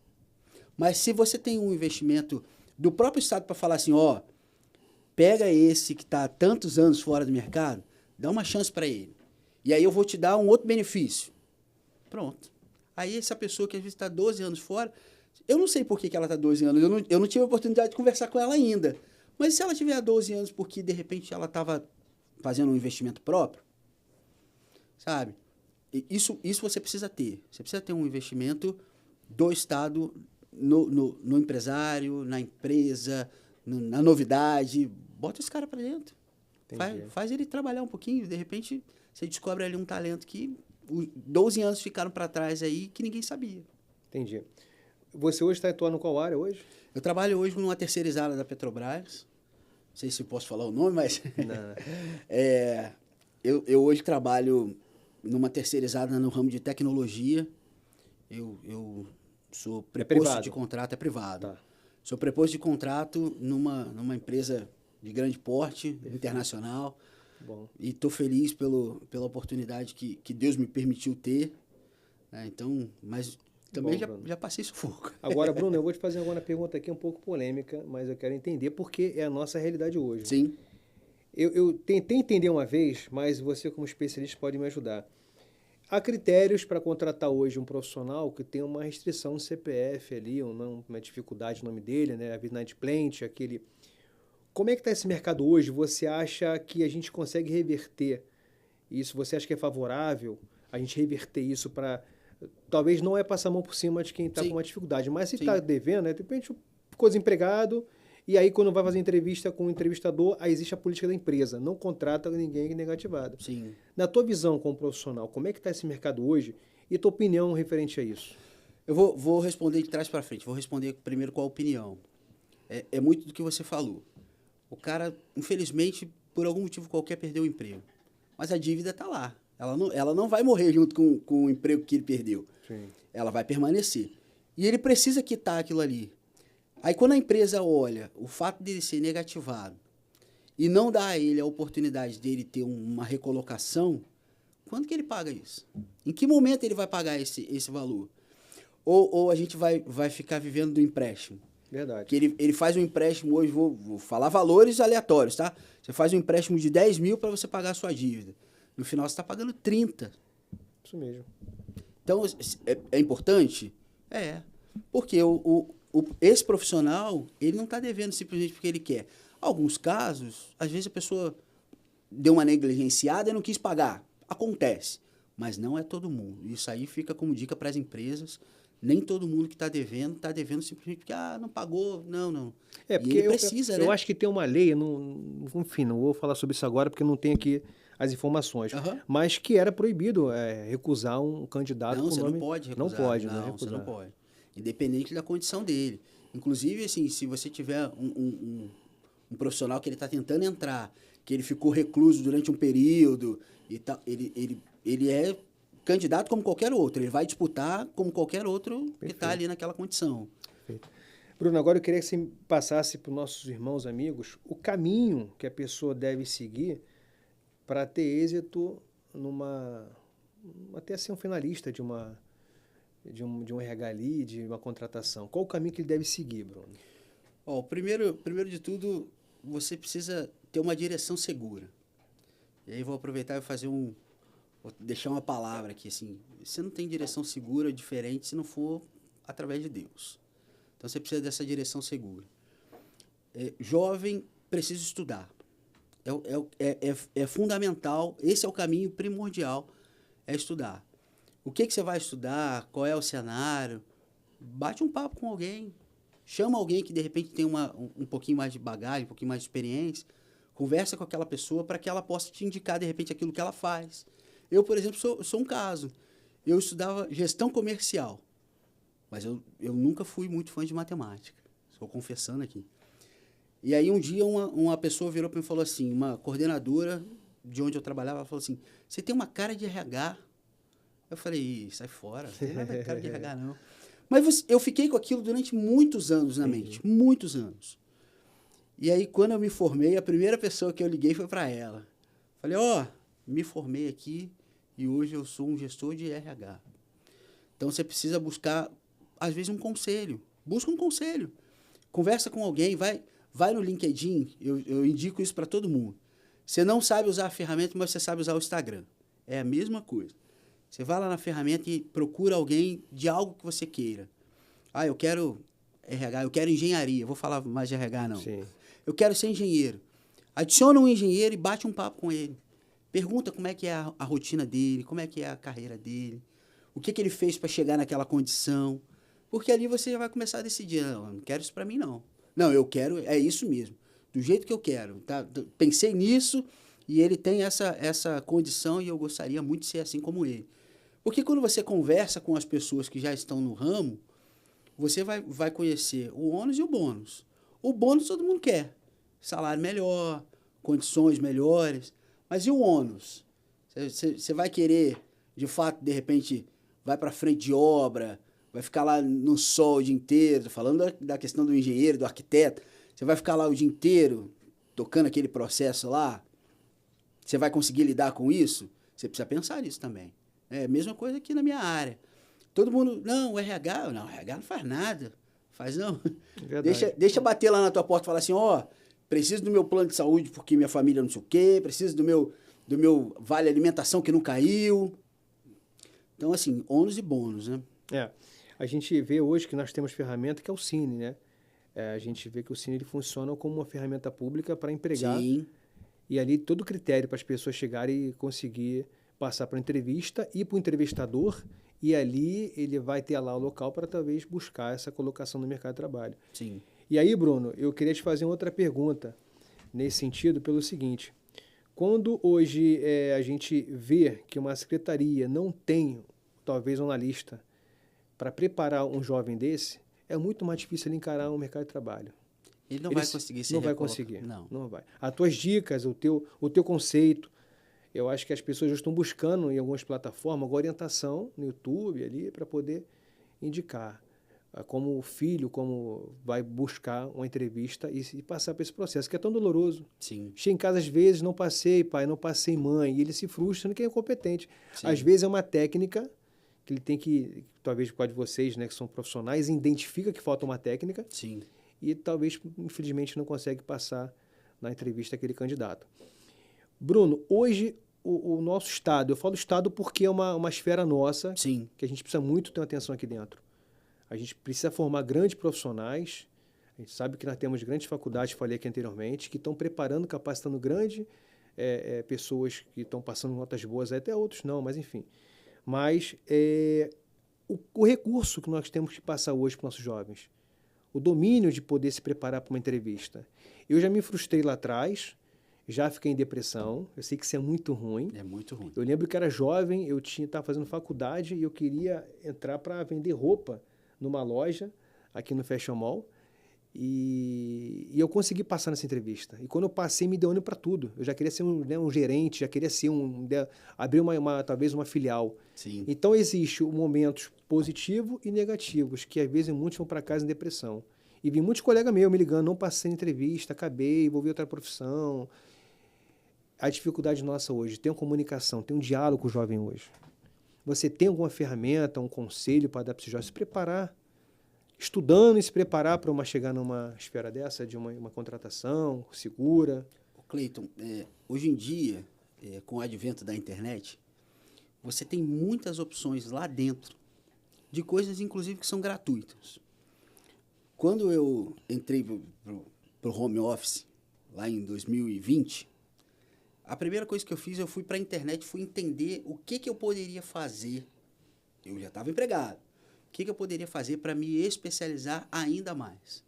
[SPEAKER 2] Mas se você tem um investimento do próprio Estado para falar assim, ó, pega esse que está há tantos anos fora do mercado, dá uma chance para ele. E aí eu vou te dar um outro benefício. Pronto. Aí essa pessoa que às vezes está 12 anos fora, eu não sei por que ela está 12 anos, eu não tive a oportunidade de conversar com ela ainda. Mas se ela tiver 12 anos porque de repente ela estava fazendo um investimento próprio, sabe? Isso você precisa ter. Você precisa ter um investimento do Estado no empresário, na empresa, na novidade. Bota esse cara para dentro. Faz ele trabalhar um pouquinho. De repente, você descobre ali um talento que 12 anos ficaram para trás aí que ninguém sabia. Entendi.
[SPEAKER 1] Você hoje está atuando em qual área hoje?
[SPEAKER 2] Eu trabalho hoje numa terceirizada da Petrobras. Não sei se posso falar o nome, mas... eu hoje trabalho numa terceirizada no ramo de tecnologia. Eu sou preposto de contrato, é privado. Tá. Sou preposto de contrato numa empresa de grande porte, internacional.
[SPEAKER 1] Bom.
[SPEAKER 2] E estou feliz pela oportunidade que Deus me permitiu ter. Então, mas também já passei sufoco.
[SPEAKER 1] Agora, Bruno, eu vou te fazer agora uma pergunta aqui um pouco polêmica, mas eu quero entender porque é a nossa realidade hoje.
[SPEAKER 2] Sim.
[SPEAKER 1] Eu tentei entender uma vez, mas você como especialista pode me ajudar. Há critérios para contratar hoje um profissional que tem uma restrição no CPF ali, uma dificuldade no nome dele, né? A inadimplente, aquele... Como é que está esse mercado hoje? Você acha que a gente consegue reverter isso? Você acha que é favorável a gente reverter isso para... Talvez não é passar a mão por cima de quem está com uma dificuldade, mas se está devendo, né? De repente ficou desempregado e aí quando vai fazer entrevista com o entrevistador, aí existe a política da empresa, não contrata ninguém negativado.
[SPEAKER 2] Sim.
[SPEAKER 1] Na tua visão como profissional, como é que está esse mercado hoje e tua opinião referente a isso?
[SPEAKER 2] Eu vou responder de trás para frente. Vou responder primeiro com a opinião. É muito do que você falou. O cara, infelizmente, por algum motivo qualquer, perdeu o emprego. Mas a dívida está lá. Ela não vai morrer junto com o emprego que ele perdeu.
[SPEAKER 1] Sim.
[SPEAKER 2] Ela vai permanecer. E ele precisa quitar aquilo ali. Aí, quando a empresa olha o fato dele ser negativado e não dá a ele a oportunidade dele ter uma recolocação, quando que ele paga isso? Em que momento ele vai pagar esse valor? Ou a gente vai ficar vivendo do empréstimo?
[SPEAKER 1] Verdade.
[SPEAKER 2] Que ele faz um empréstimo hoje, vou falar valores aleatórios, tá? Você faz um empréstimo de 10 mil para você pagar a sua dívida. No final, você está pagando 30.
[SPEAKER 1] Isso mesmo.
[SPEAKER 2] Então, é importante? É. Porque esse profissional, ele não está devendo simplesmente porque ele quer. Alguns casos, às vezes a pessoa deu uma negligenciada e não quis pagar. Acontece. Mas não é todo mundo. Isso aí fica como dica para as empresas. Nem todo mundo que está devendo simplesmente porque não pagou. Não.
[SPEAKER 1] É, porque
[SPEAKER 2] ele precisa, né?
[SPEAKER 1] Eu acho que tem uma lei, enfim, não vou falar sobre isso agora porque não tem aqui as informações, mas que era proibido recusar um candidato
[SPEAKER 2] com
[SPEAKER 1] nome...
[SPEAKER 2] Não, você não pode recusar.
[SPEAKER 1] Não pode,
[SPEAKER 2] não, você não pode. Independente da condição dele. Inclusive, assim, se você tiver um profissional que ele está tentando entrar, que ele ficou recluso durante um período, e tal, ele é candidato como qualquer outro. Ele vai disputar como qualquer outro. Perfeito. Que está ali naquela condição.
[SPEAKER 1] Perfeito. Bruno, agora eu queria que você passasse para os nossos irmãos, amigos, o caminho que a pessoa deve seguir para ter êxito até ser um finalista de um RH ali, de uma contratação. Qual o caminho que ele deve seguir, Bruno?
[SPEAKER 2] Primeiro de tudo, você precisa ter uma direção segura. E aí vou aproveitar e vou deixar uma palavra aqui, assim, você não tem direção segura diferente se não for através de Deus. Então você precisa dessa direção segura. Jovem precisa estudar. É fundamental, esse é o caminho primordial, é estudar. O que você vai estudar, qual é o cenário, bate um papo com alguém, chama alguém que de repente tem um pouquinho mais de bagagem, um pouquinho mais de experiência, conversa com aquela pessoa para que ela possa te indicar de repente aquilo que ela faz. Eu, por exemplo, sou um caso. Eu estudava gestão comercial, mas eu nunca fui muito fã de matemática, estou confessando aqui. E aí um dia uma pessoa virou para mim e falou assim, uma coordenadora de onde eu trabalhava, ela falou assim, você tem uma cara de RH. Eu falei, sai fora, não tem nada de cara de RH não. Mas eu fiquei com aquilo durante muitos anos na mente, muitos anos. E aí quando eu me formei, a primeira pessoa que eu liguei foi para ela. Falei, me formei aqui e hoje eu sou um gestor de RH. Então você precisa buscar, às vezes, um conselho. Busca um conselho. Conversa com alguém, vai no LinkedIn, eu indico isso para todo mundo. Você não sabe usar a ferramenta, mas você sabe usar o Instagram. É a mesma coisa. Você vai lá na ferramenta e procura alguém de algo que você queira. Eu quero RH, eu quero engenharia. Vou falar mais de RH, não.
[SPEAKER 1] Sim.
[SPEAKER 2] Eu quero ser engenheiro. Adiciona um engenheiro e bate um papo com ele. Pergunta como é que é a rotina dele, como é que é a carreira dele, o que ele fez para chegar naquela condição. Porque ali você já vai começar a decidir, não, eu não quero isso para mim, não. Não, eu quero, é isso mesmo, do jeito que eu quero. Tá? Pensei nisso e ele tem essa condição e eu gostaria muito de ser assim como ele. Porque quando você conversa com as pessoas que já estão no ramo, você vai conhecer o ônus e o bônus. O bônus todo mundo quer. Salário melhor, condições melhores. Mas e o ônus? Você vai querer, de fato, de repente, vai para frente de obra, vai ficar lá no sol o dia inteiro, falando da questão do engenheiro, do arquiteto, você vai ficar lá o dia inteiro tocando aquele processo lá, você vai conseguir lidar com isso? Você precisa pensar nisso também. É a mesma coisa aqui na minha área. Todo mundo, não, o RH não faz nada. Faz não. Deixa bater lá na tua porta e falar assim, preciso do meu plano de saúde porque minha família não sei o quê, preciso do meu vale alimentação que não caiu. Então, assim, ônus e bônus, né?
[SPEAKER 1] A gente vê hoje que nós temos ferramenta que é o Cine, né? A gente vê que o Cine ele funciona como uma ferramenta pública para empregar.
[SPEAKER 2] Sim.
[SPEAKER 1] E ali todo o critério para as pessoas chegarem e conseguir passar para a entrevista, ir para o entrevistador e ali ele vai ter lá o local para talvez buscar essa colocação no mercado de trabalho.
[SPEAKER 2] Sim.
[SPEAKER 1] E aí, Bruno, eu queria te fazer outra pergunta nesse sentido, pelo seguinte. Quando hoje a gente vê que uma secretaria não tem, talvez, um analista para preparar um jovem desse, é muito mais difícil ele encarar um mercado de trabalho.
[SPEAKER 2] Ele não vai conseguir se
[SPEAKER 1] Não vai conseguir.
[SPEAKER 2] Não.
[SPEAKER 1] Não vai. As tuas dicas, o teu conceito, eu acho que as pessoas já estão buscando em algumas plataformas uma orientação no YouTube ali para poder indicar como o filho, como vai buscar uma entrevista e passar por esse processo, que é tão doloroso.
[SPEAKER 2] Sim.
[SPEAKER 1] Chega em casa, às vezes, não passei, pai, não passei, mãe, e ele se frustra no que é incompetente.
[SPEAKER 2] Sim.
[SPEAKER 1] Às vezes é uma técnica que ele tem que, talvez por causa de vocês, né, que são profissionais, identifica que falta uma técnica.
[SPEAKER 2] Sim.
[SPEAKER 1] E talvez, infelizmente, não consegue passar na entrevista aquele candidato. Bruno, hoje o nosso Estado, eu falo Estado porque é uma esfera nossa,
[SPEAKER 2] Sim.
[SPEAKER 1] que a gente precisa muito ter uma atenção aqui dentro. A gente precisa formar grandes profissionais, a gente sabe que nós temos grandes faculdades, falei aqui anteriormente, que estão preparando, capacitando grandes pessoas que estão passando notas boas, até outros não, mas enfim. Mas o recurso que nós temos que passar hoje para os nossos jovens, o domínio de poder se preparar para uma entrevista. Eu já me frustrei lá atrás, já fiquei em depressão, eu sei que isso é muito ruim.
[SPEAKER 2] É muito ruim.
[SPEAKER 1] Eu lembro que era jovem, eu estava fazendo faculdade e eu queria entrar para vender roupa numa loja aqui no Fashion Mall e eu consegui passar nessa entrevista. E quando eu passei, me deu ânimo para tudo. Eu já queria ser um gerente, já queria ser abrir talvez uma filial.
[SPEAKER 2] Sim.
[SPEAKER 1] Então, existe momentos positivos e negativos, que às vezes muitos vão para casa em depressão. E vi muitos colegas meus me ligando, não passei na entrevista, acabei, vou ver outra profissão. A dificuldade nossa hoje, tem uma comunicação, tem um diálogo com o jovem hoje. Você tem alguma ferramenta, um conselho para dar para esse jovem se preparar? Estudando e se preparar para chegar numa esfera dessa, de uma contratação segura?
[SPEAKER 2] Cleiton, hoje em dia, com o advento da internet, você tem muitas opções lá dentro de coisas, inclusive, que são gratuitas. Quando eu entrei para o home office, lá em 2020, a primeira coisa que eu fiz, eu fui para a internet, fui entender o que eu poderia fazer. Eu já estava empregado. O que eu poderia fazer para me especializar ainda mais?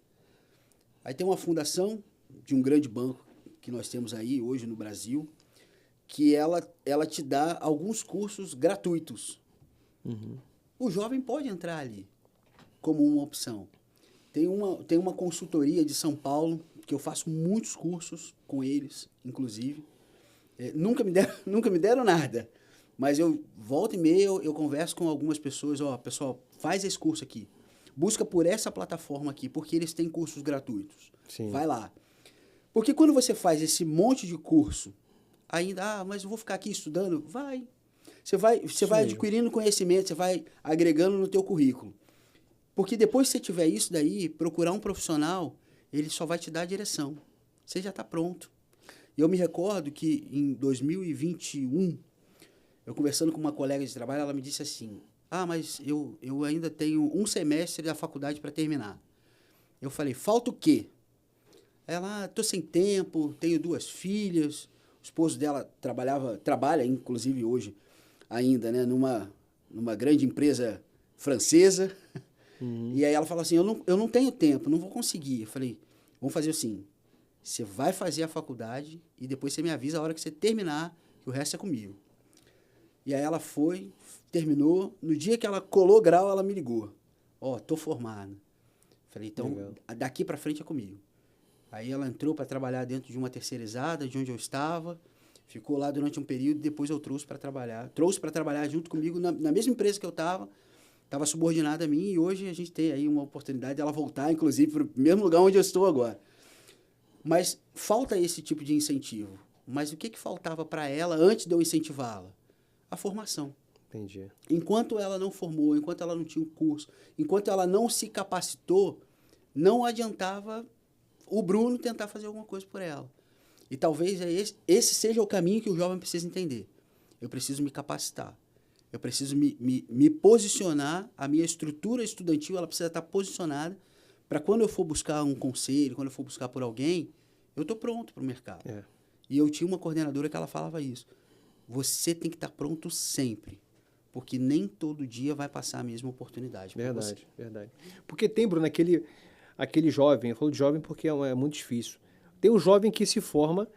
[SPEAKER 2] Aí tem uma fundação de um grande banco que nós temos aí hoje no Brasil, que ela te dá alguns cursos gratuitos.
[SPEAKER 1] Uhum.
[SPEAKER 2] O jovem pode entrar ali como uma opção. Tem uma consultoria de São Paulo, que eu faço muitos cursos com eles, inclusive. Nunca me deram nada, mas eu volta e meia eu converso com algumas pessoas, pessoal, faz esse curso aqui, busca por essa plataforma aqui, porque eles têm cursos gratuitos.
[SPEAKER 1] Sim.
[SPEAKER 2] Vai lá. Porque quando você faz esse monte de curso, ainda, mas eu vou ficar aqui estudando? Vai. Você vai adquirindo conhecimento, você vai agregando no teu currículo. Porque depois que você tiver isso daí, procurar um profissional, ele só vai te dar a direção. Você já está pronto. E eu me recordo que em 2021, eu conversando com uma colega de trabalho, ela me disse assim, mas eu ainda tenho um semestre da faculdade para terminar. Eu falei, falta o quê? Ela, tô sem tempo, tenho 2 filhas, o esposo dela trabalha inclusive hoje ainda, né, numa grande empresa francesa. Uhum. E aí ela falou assim, eu não tenho tempo, não vou conseguir. Eu falei, vamos fazer assim, você vai fazer a faculdade e depois você me avisa a hora que você terminar, que o resto é comigo. E aí ela foi, terminou, no dia que ela colou grau, ela me ligou. Tô formada. Falei, então, legal. Daqui para frente é comigo. Aí ela entrou para trabalhar dentro de uma terceirizada, de onde eu estava, ficou lá durante um período, depois eu trouxe para trabalhar junto comigo na mesma empresa que eu estava subordinada a mim, e hoje a gente tem aí uma oportunidade dela voltar, inclusive, para o mesmo lugar onde eu estou agora. Mas falta esse tipo de incentivo. Mas o que faltava para ela antes de eu incentivá-la? A formação.
[SPEAKER 1] Entendi.
[SPEAKER 2] Enquanto ela não formou, enquanto ela não tinha um curso, enquanto ela não se capacitou, não adiantava o Bruno tentar fazer alguma coisa por ela. E talvez esse seja o caminho que o jovem precisa entender. Eu preciso me capacitar. Eu preciso me posicionar, a minha estrutura estudantil ela precisa estar posicionada para quando eu for buscar um conselho, quando eu for buscar por alguém, eu estou pronto para o mercado. E eu tinha uma coordenadora que ela falava isso. Você tem que estar pronto sempre, porque nem todo dia vai passar a mesma oportunidade.
[SPEAKER 1] Verdade, verdade. Porque tem, Bruno, aquele jovem, eu falo de jovem porque é muito difícil. Tem um jovem que se forma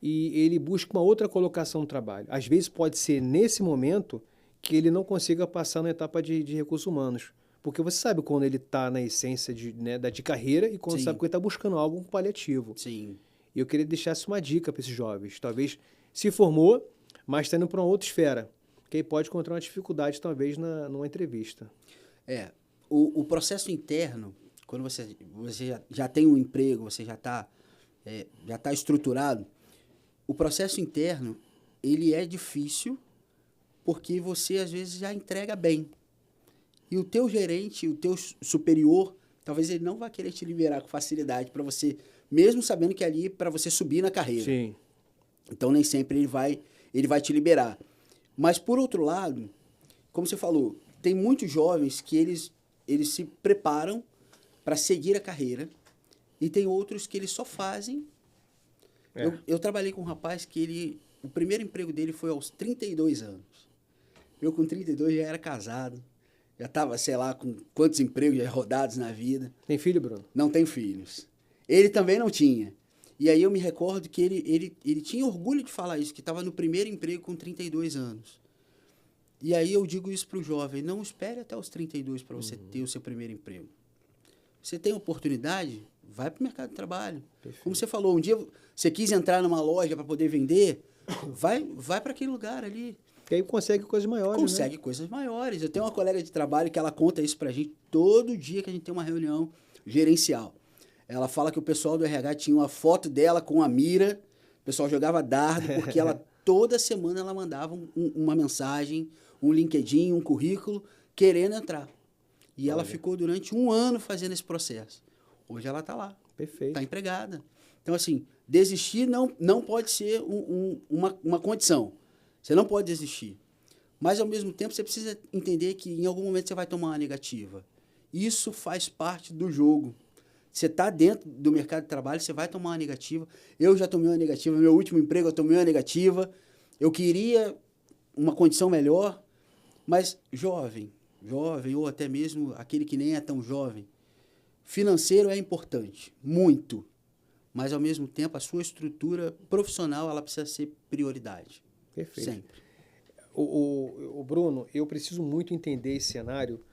[SPEAKER 1] e ele busca uma outra colocação no trabalho. Às vezes pode ser nesse momento que ele não consiga passar na etapa de recursos humanos. Porque você sabe quando ele está na essência de carreira e quando
[SPEAKER 2] Sim.
[SPEAKER 1] sabe que ele está buscando algo paliativo.
[SPEAKER 2] Sim.
[SPEAKER 1] E eu queria deixar essa uma dica para esses jovens. Talvez se formou, mas está indo para uma outra esfera. Que aí pode encontrar uma dificuldade, talvez, numa entrevista.
[SPEAKER 2] O processo interno, quando você já tem um emprego, você já tá estruturado, o processo interno, ele é difícil porque você, às vezes, já entrega bem. E o teu gerente, o teu superior, talvez ele não vai querer te liberar com facilidade para você, mesmo sabendo que ali é para você subir na carreira.
[SPEAKER 1] Sim.
[SPEAKER 2] Então, nem sempre ele vai te liberar. Mas, por outro lado, como você falou, tem muitos jovens que eles se preparam para seguir a carreira e tem outros que eles só fazem. Eu trabalhei com um rapaz que o primeiro emprego dele foi aos 32 anos. Eu, com 32, já era casado. Já estava, sei lá, com quantos empregos já rodados na vida.
[SPEAKER 1] Tem filho, Bruno?
[SPEAKER 2] Não tem filhos. Ele também não tinha. E aí eu me recordo que ele tinha orgulho de falar isso, que estava no primeiro emprego com 32 anos. E aí eu digo isso para o jovem, não espere até os 32 para você ter o seu primeiro emprego. Você tem oportunidade, vai para o mercado de trabalho. Perfeito. Como você falou, um dia você quis entrar numa loja para poder vender, vai para aquele lugar ali.
[SPEAKER 1] E aí consegue coisas maiores,
[SPEAKER 2] Consegue coisas maiores. Eu tenho uma colega de trabalho que ela conta isso pra gente todo dia que a gente tem uma reunião gerencial. Ela fala que o pessoal do RH tinha uma foto dela com a mira, o pessoal jogava dardo, porque ela toda semana ela mandava uma mensagem, um LinkedIn, um currículo, querendo entrar. E ela ficou durante 1 ano fazendo esse processo. Hoje ela está lá.
[SPEAKER 1] Perfeito.
[SPEAKER 2] Está empregada. Então, assim, desistir não pode ser uma condição. Você não pode desistir. Mas, ao mesmo tempo, você precisa entender que em algum momento você vai tomar uma negativa. Isso faz parte do jogo. Você está dentro do mercado de trabalho, você vai tomar uma negativa. Eu já tomei uma negativa. No meu último emprego, eu tomei uma negativa. Eu queria uma condição melhor, mas jovem, ou até mesmo aquele que nem é tão jovem, financeiro é importante, muito. Mas, ao mesmo tempo, a sua estrutura profissional ela precisa ser prioridade.
[SPEAKER 1] Perfeito.
[SPEAKER 2] Sempre.
[SPEAKER 1] O Bruno, eu preciso muito entender esse cenário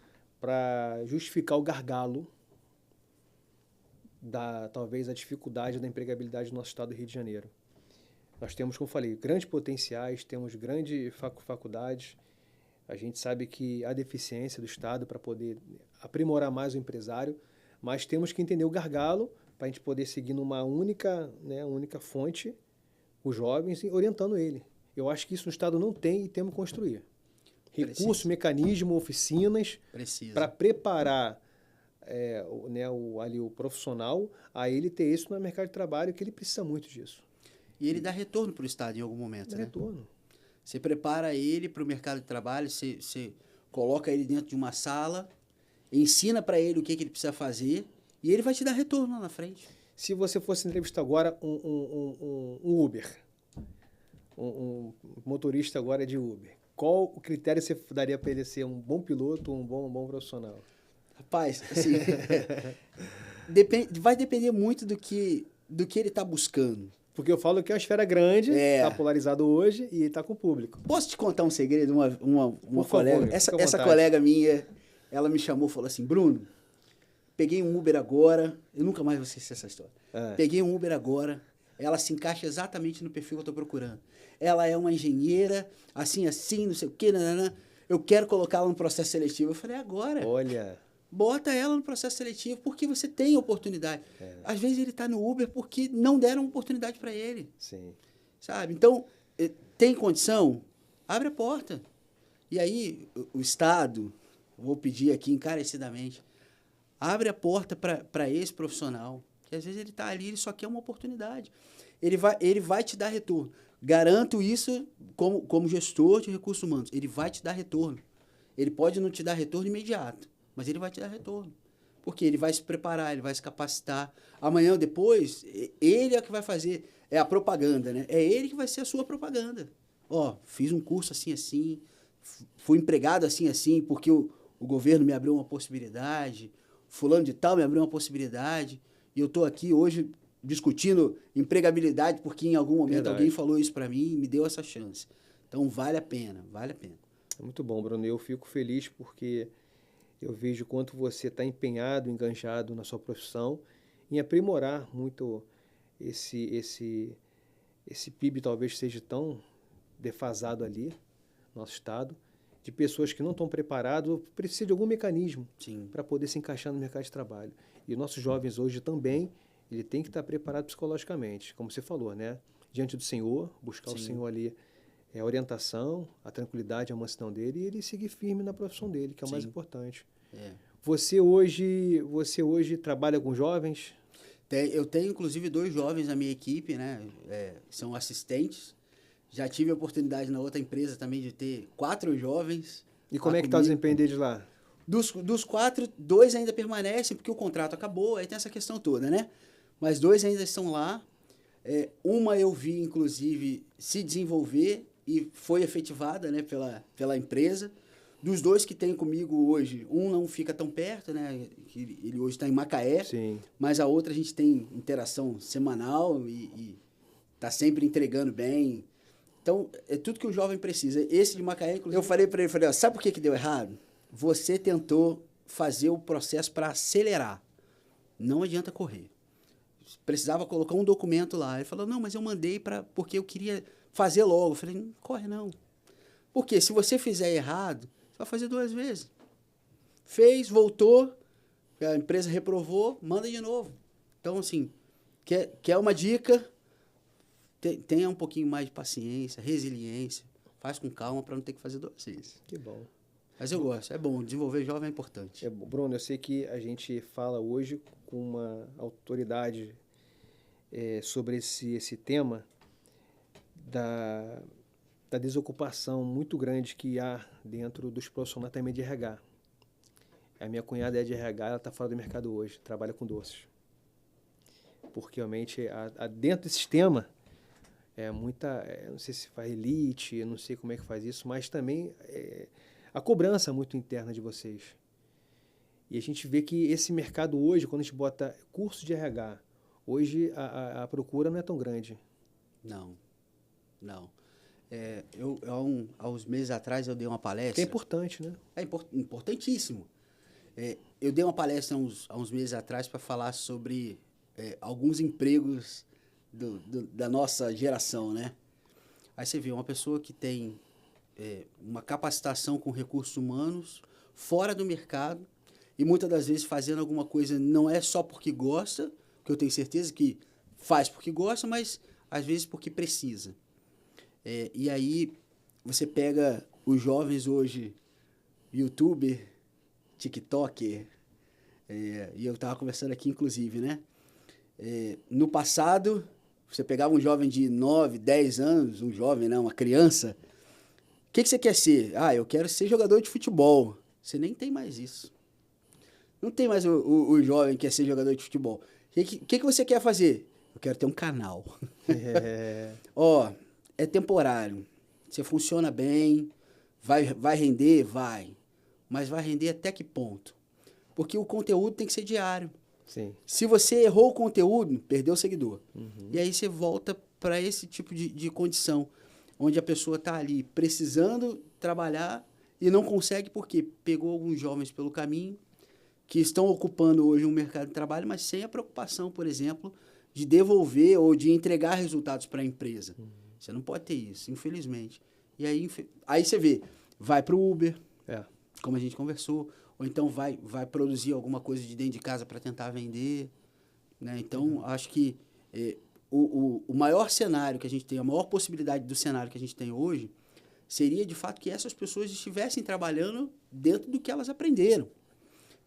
[SPEAKER 1] para justificar o gargalo talvez a dificuldade da empregabilidade do nosso estado do Rio de Janeiro. Nós temos, como eu falei, grandes potenciais, temos grandes faculdades. A gente sabe que há deficiência do Estado para poder aprimorar mais o empresário, mas temos que entender o gargalo para a gente poder seguir numa única fonte, os jovens, e orientando ele. Eu acho que isso no Estado não tem e temos que construir. Recurso, mecanismo, oficinas para preparar o profissional a ele ter isso no mercado de trabalho, que ele precisa muito disso.
[SPEAKER 2] E ele dá retorno para o Estado em algum momento, né?
[SPEAKER 1] Retorno.
[SPEAKER 2] Você prepara ele para o mercado de trabalho, você coloca ele dentro de uma sala, ensina para ele o que ele precisa fazer e ele vai te dar retorno lá na frente.
[SPEAKER 1] Se você fosse entrevistar agora um Uber, um motorista agora de Uber, qual o critério você daria para ele ser um bom piloto, um bom profissional?
[SPEAKER 2] Rapaz, assim, vai depender muito do que ele está buscando.
[SPEAKER 1] Porque eu falo que é uma esfera grande, está polarizado hoje e está com o público.
[SPEAKER 2] Posso te contar um segredo? Uma colega,
[SPEAKER 1] favor,
[SPEAKER 2] essa colega minha, ela me chamou e falou assim, Bruno, peguei um Uber agora, eu nunca mais vou esquecer essa história. Peguei um Uber agora, ela se encaixa exatamente no perfil que eu estou procurando. Ela é uma engenheira, assim, não sei o quê, eu quero colocá-la no processo seletivo. Eu falei, agora.
[SPEAKER 1] Olha.
[SPEAKER 2] Bota ela no processo seletivo porque você tem oportunidade. Às vezes ele está no Uber porque não deram oportunidade para ele.
[SPEAKER 1] Sim. Sabe?
[SPEAKER 2] Então, tem condição? Abre a porta. E aí, o Estado, vou pedir aqui encarecidamente, abre a porta para esse profissional, que às vezes ele está ali, ele só quer uma oportunidade. Ele vai te dar retorno. Garanto isso como gestor de recursos humanos. Ele vai te dar retorno. Ele pode não te dar retorno imediato, mas ele vai te dar retorno. Porque ele vai se preparar, ele vai se capacitar. Amanhã ou depois, ele é o que vai fazer, é a propaganda, né? É ele que vai ser a sua propaganda. Fiz um curso assim, fui empregado assim, porque o governo me abriu uma possibilidade, fulano de tal me abriu uma possibilidade, e eu estou aqui hoje discutindo empregabilidade, porque em algum momento alguém falou isso para mim e me deu essa chance. Então, vale a pena, vale a pena.
[SPEAKER 1] É muito bom, Bruno. Eu fico feliz porque eu vejo o quanto você está empenhado, enganjado na sua profissão, em aprimorar muito esse PIB talvez seja tão defasado ali, no nosso estado, de pessoas que não estão preparadas ou precisam de algum mecanismo para poder se encaixar no mercado de trabalho. E os nossos jovens hoje também, ele tem que estar preparado psicologicamente, como você falou, né? Diante do Senhor, buscar o Senhor ali, a orientação, a tranquilidade, a mansidão dele, e ele seguir firme na profissão dele, que é o mais importante. Você hoje trabalha com jovens?
[SPEAKER 2] Eu tenho, inclusive, 2 jovens na minha equipe, né? São assistentes. Já tive a oportunidade na outra empresa também de ter 4 jovens.
[SPEAKER 1] E como é que está o desempenho deles lá?
[SPEAKER 2] Dos 4, 2 ainda permanecem, porque o contrato acabou, aí tem essa questão toda, né? Mas 2 ainda estão lá. Uma eu vi, inclusive, se desenvolver e foi efetivada, né, pela empresa. Dos 2 que tem comigo hoje, um não fica tão perto, né? Ele hoje está em Macaé, mas a outra a gente tem interação semanal e está sempre entregando bem. Então, é tudo que o jovem precisa. Esse de Macaé, inclusive, eu falei para ele, sabe por que deu errado? Você tentou fazer o processo para acelerar. Não adianta correr. Precisava colocar um documento lá. Ele falou, não, mas eu mandei porque eu queria fazer logo. Eu falei, não corre não. Porque se você fizer errado, você vai fazer 2 vezes. Fez, voltou, a empresa reprovou, manda de novo. Então, assim, quer uma dica, tenha um pouquinho mais de paciência, resiliência, faz com calma para não ter que fazer 2 vezes.
[SPEAKER 1] Que bom.
[SPEAKER 2] Mas eu gosto, é bom, desenvolver jovem é importante.
[SPEAKER 1] Bruno, eu sei que a gente fala hoje com uma autoridade sobre esse tema da desocupação muito grande que há dentro dos profissionais também de RH. A minha cunhada é de RH, ela está fora do mercado hoje, trabalha com doces. Porque realmente, dentro desse sistema, não sei se faz elite, eu não sei como é que faz isso, mas também a cobrança muito interna de vocês. E a gente vê que esse mercado hoje, quando a gente bota curso de RH, hoje a procura não é tão grande.
[SPEAKER 2] Não. Há uns meses atrás eu dei uma palestra.
[SPEAKER 1] Que é importante, né?
[SPEAKER 2] É importantíssimo. Eu dei uma palestra há uns meses atrás para falar sobre alguns empregos da nossa geração, né? Aí você vê uma pessoa que tem uma capacitação com recursos humanos fora do mercado e muitas das vezes fazendo alguma coisa não é só porque gosta, que eu tenho certeza que faz porque gosta, mas às vezes porque precisa. E aí você pega os jovens hoje, youtuber, tiktoker, e eu estava conversando aqui inclusive, né? No passado, você pegava um jovem de 9, 10 anos, um jovem, né? Uma criança, o que você quer ser? Eu quero ser jogador de futebol. Você nem tem mais isso. Não tem mais o jovem que quer ser jogador de futebol. O que você quer fazer? Eu quero ter um canal. É temporário. Você funciona bem, vai render? Vai. Mas vai render até que ponto? Porque o conteúdo tem que ser diário.
[SPEAKER 1] Sim.
[SPEAKER 2] Se você errou o conteúdo, perdeu o seguidor. E aí você volta para esse tipo de condição, onde a pessoa está ali precisando trabalhar e não consegue porque pegou alguns jovens pelo caminho que estão ocupando hoje um mercado de trabalho, mas sem a preocupação, por exemplo, de devolver ou de entregar resultados para a empresa. Você não pode ter isso, infelizmente. E aí você vê, vai para o Uber, como a gente conversou, ou então vai produzir alguma coisa de dentro de casa para tentar vender. Né? Então, acho que o maior cenário que a gente tem, a maior possibilidade do cenário que a gente tem hoje, seria, de fato, que essas pessoas estivessem trabalhando dentro do que elas aprenderam,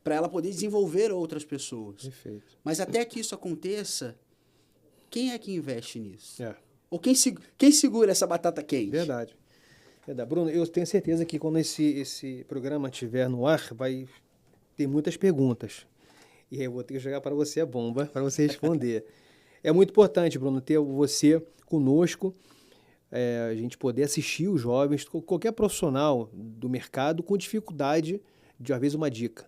[SPEAKER 2] para ela poder desenvolver outras pessoas.
[SPEAKER 1] Perfeito.
[SPEAKER 2] Mas até que isso aconteça, quem é que investe nisso? Ou quem segura essa batata quente?
[SPEAKER 1] Verdade. Bruno, eu tenho certeza que quando esse programa estiver no ar, vai ter muitas perguntas. E aí eu vou ter que jogar para você a bomba, para você responder. É muito importante, Bruno, ter você conosco, a gente poder assistir os jovens, qualquer profissional do mercado com dificuldade de, às vezes, uma dica.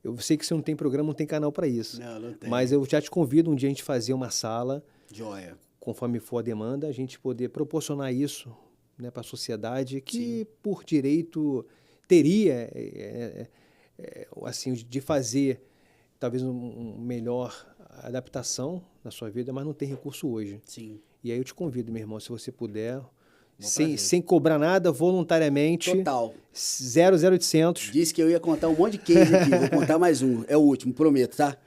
[SPEAKER 1] Eu sei que você não tem programa, não tem canal para isso.
[SPEAKER 2] Não tem.
[SPEAKER 1] Mas eu já te convido um dia a gente fazer uma sala.
[SPEAKER 2] Joia.
[SPEAKER 1] Conforme for a demanda, a gente poder proporcionar isso né, para a sociedade, que por direito teria assim, de fazer talvez uma melhor adaptação na sua vida, mas não tem recurso hoje.
[SPEAKER 2] Sim.
[SPEAKER 1] E aí eu te convido, meu irmão, se você puder, sem cobrar nada, voluntariamente.
[SPEAKER 2] Total.
[SPEAKER 1] 00800.
[SPEAKER 2] Disse que eu ia contar um monte de case aqui, vou contar mais um. É o último, prometo, tá?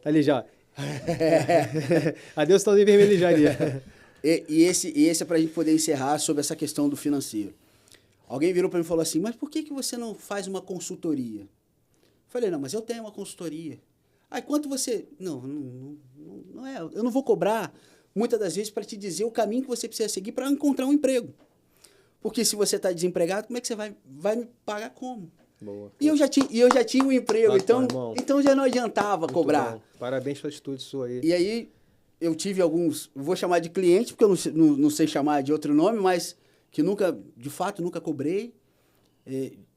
[SPEAKER 1] Ali já. Adeus, estão de vermelho já ali.
[SPEAKER 2] E esse é para a gente poder encerrar sobre essa questão do financeiro. Alguém virou para mim e falou assim, mas por que você não faz uma consultoria? Eu falei, não, mas eu tenho uma consultoria. Aí quanto você... Não é, eu não vou cobrar muitas das vezes para te dizer o caminho que você precisa seguir para encontrar um emprego. Porque se você está desempregado, como é que você vai me pagar como?
[SPEAKER 1] Boa.
[SPEAKER 2] E eu já tinha um emprego, então já não adiantava
[SPEAKER 1] Muito
[SPEAKER 2] bom.
[SPEAKER 1] Parabéns pela atitude sua aí.
[SPEAKER 2] E aí eu tive alguns, vou chamar de cliente, porque eu não sei chamar de outro nome, mas que de fato nunca cobrei.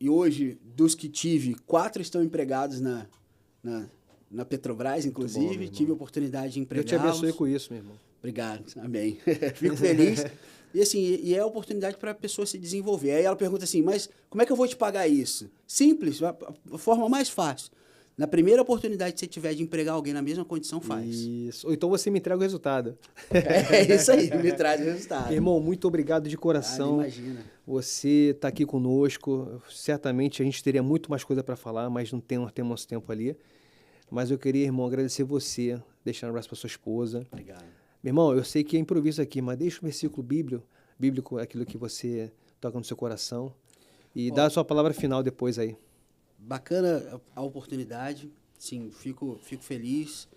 [SPEAKER 2] E hoje, dos que tive, 4 estão empregados na Petrobras, inclusive. Tive a oportunidade de empregá-los.
[SPEAKER 1] Eu te abençoe com isso, meu irmão.
[SPEAKER 2] Obrigado, amém. Fico feliz. E assim, é a oportunidade para a pessoa se desenvolver. Aí ela pergunta assim, mas como é que eu vou te pagar isso? Simples, a forma mais fácil. Na primeira oportunidade que você tiver de empregar alguém na mesma condição, faz.
[SPEAKER 1] Isso. Ou então você me entrega o resultado.
[SPEAKER 2] É isso aí, me traz o resultado.
[SPEAKER 1] Irmão, muito obrigado de coração.
[SPEAKER 2] Imagina.
[SPEAKER 1] Você está aqui conosco. Certamente a gente teria muito mais coisa para falar, mas não temos tempo ali. Mas eu queria, irmão, agradecer você, deixar um abraço para sua esposa.
[SPEAKER 2] Obrigado.
[SPEAKER 1] Meu irmão, eu sei que é improviso aqui, mas deixa um versículo bíblico, aquilo que você toca no seu coração. E dá a sua palavra final depois aí.
[SPEAKER 2] Bacana a oportunidade. Sim, fico feliz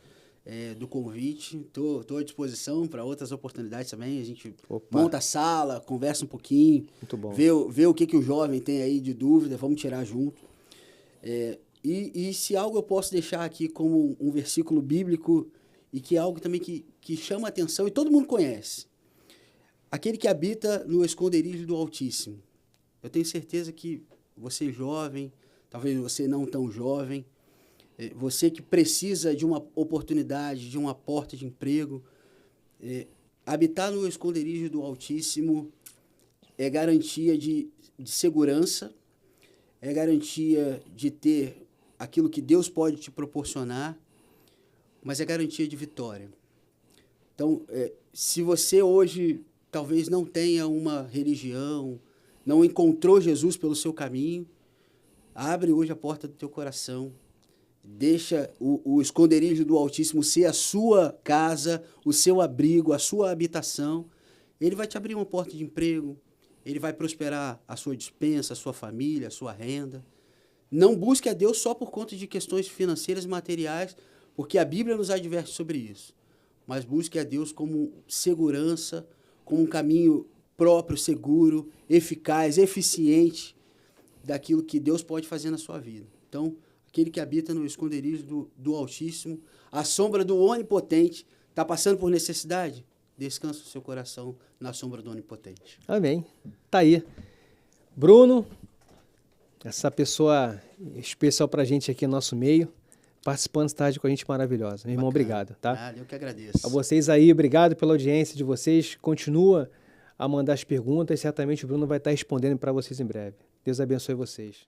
[SPEAKER 2] do convite. Estou à disposição para outras oportunidades também. A gente monta a sala, conversa um pouquinho.
[SPEAKER 1] Muito bom.
[SPEAKER 2] Vê o que o jovem tem aí de dúvida, vamos tirar junto. E se algo eu posso deixar aqui como um versículo bíblico e que é algo também que chama a atenção e todo mundo conhece. Aquele que habita no esconderijo do Altíssimo. Eu tenho certeza que você jovem, talvez você não tão jovem, você que precisa de uma oportunidade, de uma porta de emprego, habitar no esconderijo do Altíssimo é garantia de segurança, é garantia de ter aquilo que Deus pode te proporcionar, mas é garantia de vitória. Então, se você hoje talvez não tenha uma religião, não encontrou Jesus pelo seu caminho, abre hoje a porta do teu coração, deixa o esconderijo do Altíssimo ser a sua casa, o seu abrigo, a sua habitação. Ele vai te abrir uma porta de emprego, ele vai prosperar a sua despensa, a sua família, a sua renda. Não busque a Deus só por conta de questões financeiras e materiais, porque a Bíblia nos adverte sobre isso. Mas busque a Deus como segurança, como um caminho próprio, seguro, eficaz, eficiente daquilo que Deus pode fazer na sua vida. Então, aquele que habita no esconderijo do Altíssimo, à sombra do Onipotente, está passando por necessidade? Descansa o seu coração na sombra do Onipotente.
[SPEAKER 1] Amém. Tá aí. Bruno, essa pessoa especial pra gente aqui no nosso meio, participando essa tarde com a gente maravilhosa. Meu irmão, obrigado, tá?
[SPEAKER 2] Eu que agradeço.
[SPEAKER 1] A vocês aí, obrigado pela audiência de vocês. Continua a mandar as perguntas, certamente o Bruno vai estar respondendo para vocês em breve. Deus abençoe vocês.